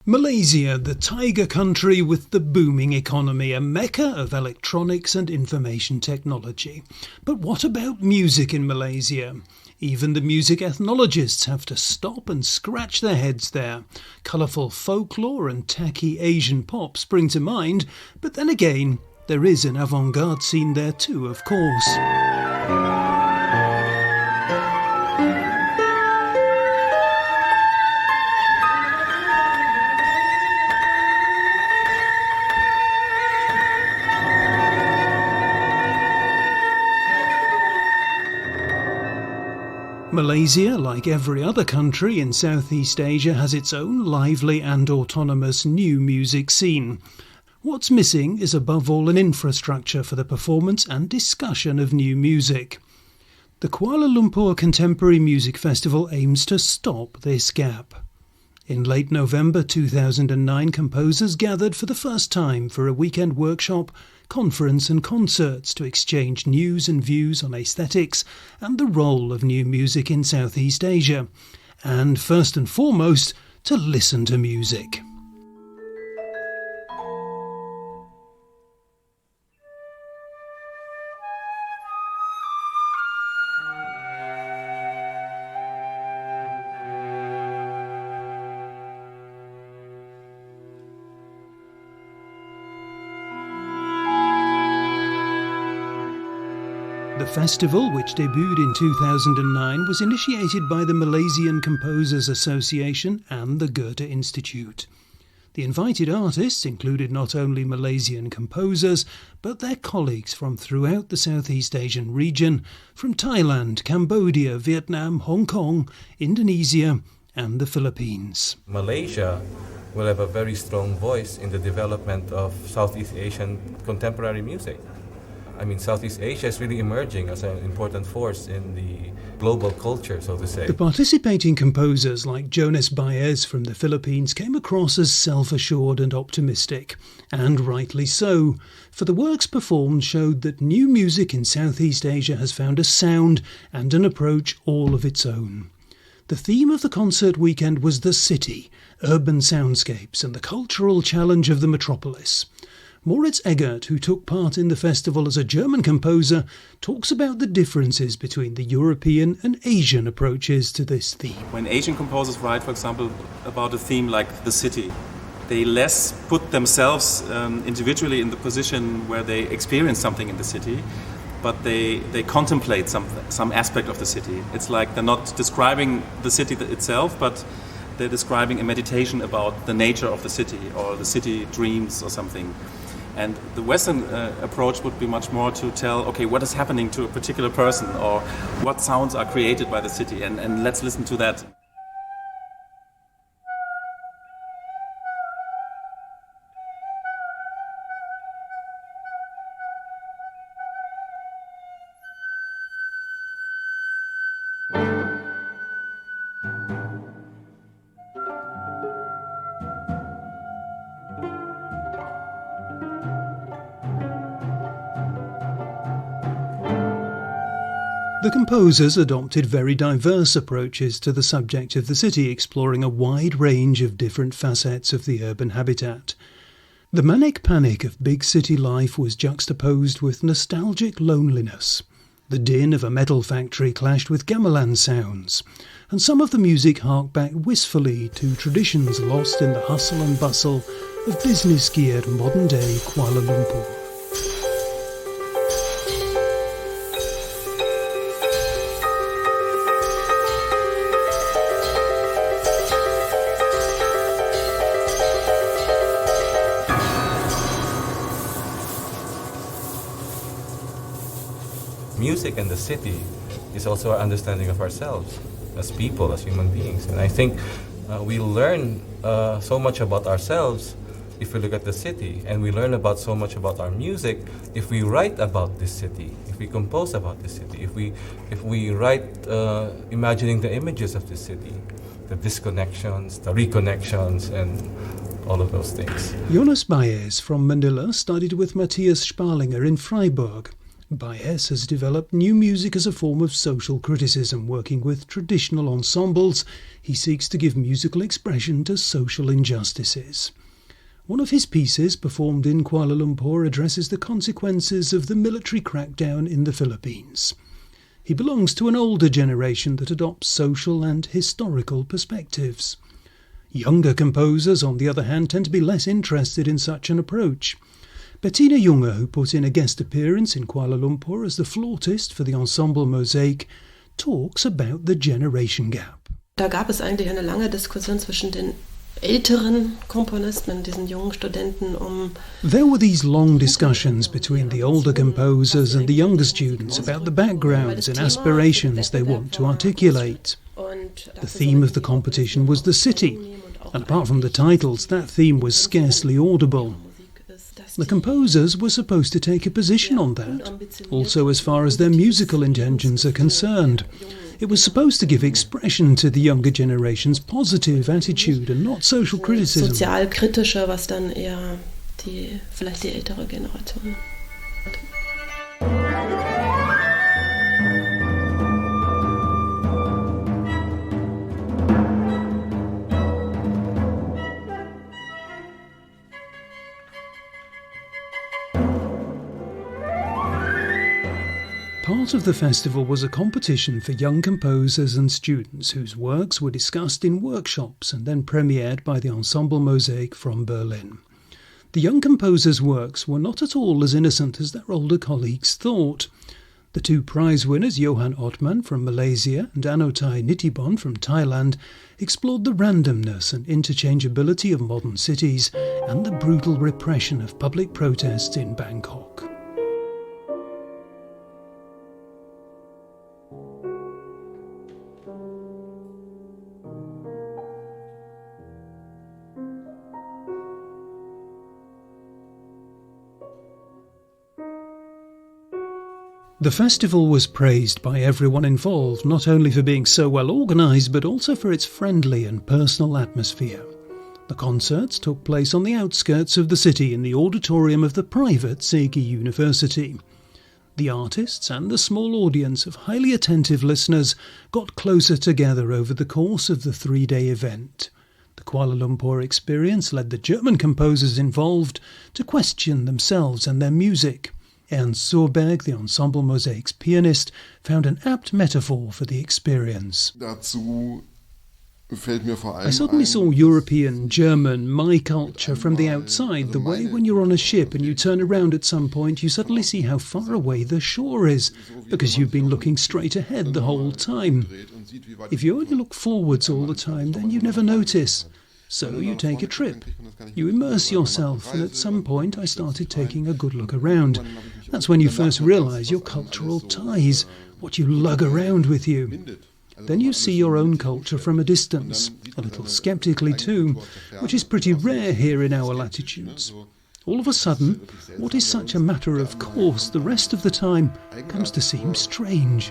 Malaysia, the tiger country with the booming economy, a mecca of electronics and information technology. But what about music in Malaysia? Even the music ethnologists have to stop and scratch their heads there. Colourful folklore and tacky Asian pop spring to mind, but then again, there is an avant-garde scene there too, of course. Malaysia, like every other country in Southeast Asia, has its own lively and autonomous new music scene. What's missing is above all an infrastructure for the performance and discussion of new music. The Kuala Lumpur Contemporary Music Festival aims to stop this gap. In late November 2009, composers gathered for the first time for a weekend workshop, conference and concerts to exchange news and views on aesthetics and the role of new music in Southeast Asia, and first and foremost, to listen to music. The festival, which debuted in 2009, was initiated by the Malaysian Composers Association and the Goethe Institut. The invited artists included not only Malaysian composers, but their colleagues from throughout the Southeast Asian region, from Thailand, Cambodia, Vietnam, Hong Kong, Indonesia and the Philippines. Malaysia will have a very strong voice in the development of Southeast Asian contemporary music. I mean, Southeast Asia is really emerging as an important force in the global culture, so to say. The participating composers like Jonas Baez from the Philippines came across as self-assured and optimistic, and rightly so, for the works performed showed that new music in Southeast Asia has found a sound and an approach all of its own. The theme of the concert weekend was the city, urban soundscapes and the cultural challenge of the metropolis. Moritz Eggert, who took part in the festival as a German composer, talks about the differences between the European and Asian approaches to this theme. When Asian composers write, for example, about a theme like the city, they less put themselves individually in the position where they experience something in the city, but they contemplate some aspect of the city. It's like they're not describing the city itself, but they're describing a meditation about the nature of the city or the city dreams or something. And the Western approach would be much more to tell, okay, what is happening to a particular person or what sounds are created by the city, and let's listen to that. The composers adopted very diverse approaches to the subject of the city, exploring a wide range of different facets of the urban habitat. The manic panic of big city life was juxtaposed with nostalgic loneliness. The din of a metal factory clashed with gamelan sounds, and some of the music harked back wistfully to traditions lost in the hustle and bustle of business-geared modern-day Kuala Lumpur. Music and the city is also our understanding of ourselves as people, as human beings. And I think we learn so much about ourselves if we look at the city, and we learn about so much about our music if we write about this city, if we compose about this city, if we write imagining the images of this city, the disconnections, the reconnections, and all of those things. Jonas Baez from Manila studied with Matthias Sparlinger in Freiburg. Baez has developed new music as a form of social criticism. Working with traditional ensembles, he seeks to give musical expression to social injustices. One of his pieces, performed in Kuala Lumpur, addresses the consequences of the military crackdown in the Philippines. He belongs to an older generation that adopts social and historical perspectives. Younger composers, on the other hand, tend to be less interested in such an approach. Bettina Junge, who put in a guest appearance in Kuala Lumpur as the flautist for the Ensemble Mosaik, talks about the generation gap. Da gab es eigentlich eine lange Diskussion zwischen den älteren Komponisten und diesen jungen Studenten There were these long discussions between the older composers and the younger students about the backgrounds and aspirations they want to articulate. The theme of the competition was the city, and apart from the titles, that theme was scarcely audible. The composers were supposed to take a position on that, also as far as their musical intentions are concerned. It was supposed to give expression to the younger generation's positive attitude and not social criticism. Sozialkritische, was dann eher vielleicht die ältere Generation hat. Part of the festival was a competition for young composers and students whose works were discussed in workshops and then premiered by the Ensemble Mosaik from Berlin. The young composers' works were not at all as innocent as their older colleagues thought. The two prize winners, Johan Ottman from Malaysia and Anotai Nitibon from Thailand, explored the randomness and interchangeability of modern cities and the brutal repression of public protests in Bangkok. The festival was praised by everyone involved, not only for being so well organised, but also for its friendly and personal atmosphere. The concerts took place on the outskirts of the city in the auditorium of the private Segi University. The artists and the small audience of highly attentive listeners got closer together over the course of the 3-day event. The Kuala Lumpur experience led the German composers involved to question themselves and their music. Ernst Sorberg, the Ensemble Mosaik's pianist, found an apt metaphor for the experience. I suddenly saw European, German, my culture from the outside, the way when you're on a ship and you turn around at some point, you suddenly see how far away the shore is, because you've been looking straight ahead the whole time. If you only look forwards all the time, then you never notice. So you take a trip, you immerse yourself, and at some point I started taking a good look around. That's when you first realise your cultural ties, what you lug around with you. Then you see your own culture from a distance, a little sceptically too, which is pretty rare here in our latitudes. All of a sudden, what is such a matter of course the rest of the time comes to seem strange.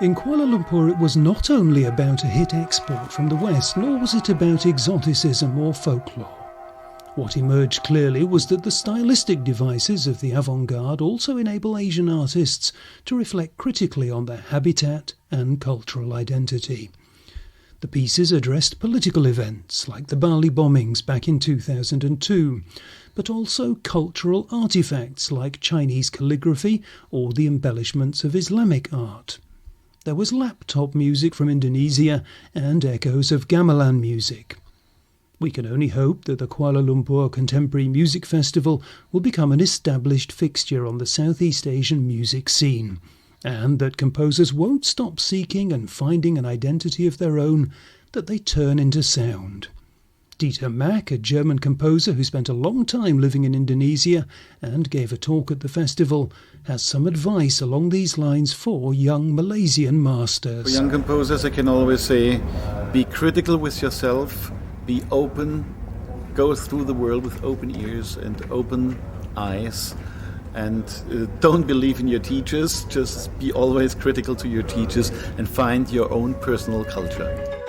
In Kuala Lumpur, it was not only about a hit export from the West, nor was it about exoticism or folklore. What emerged clearly was that the stylistic devices of the avant-garde also enable Asian artists to reflect critically on their habitat and cultural identity. The pieces addressed political events like the Bali bombings back in 2002, but also cultural artifacts like Chinese calligraphy or the embellishments of Islamic art. There was laptop music from Indonesia and echoes of gamelan music. We can only hope that the Kuala Lumpur Contemporary Music Festival will become an established fixture on the Southeast Asian music scene, and that composers won't stop seeking and finding an identity of their own that they turn into sound. Dieter Mack, a German composer who spent a long time living in Indonesia and gave a talk at the festival, has some advice along these lines for young Malaysian masters. For young composers, I can always say, be critical with yourself, be open, go through the world with open ears and open eyes, and don't believe in your teachers, just be always critical to your teachers and find your own personal culture.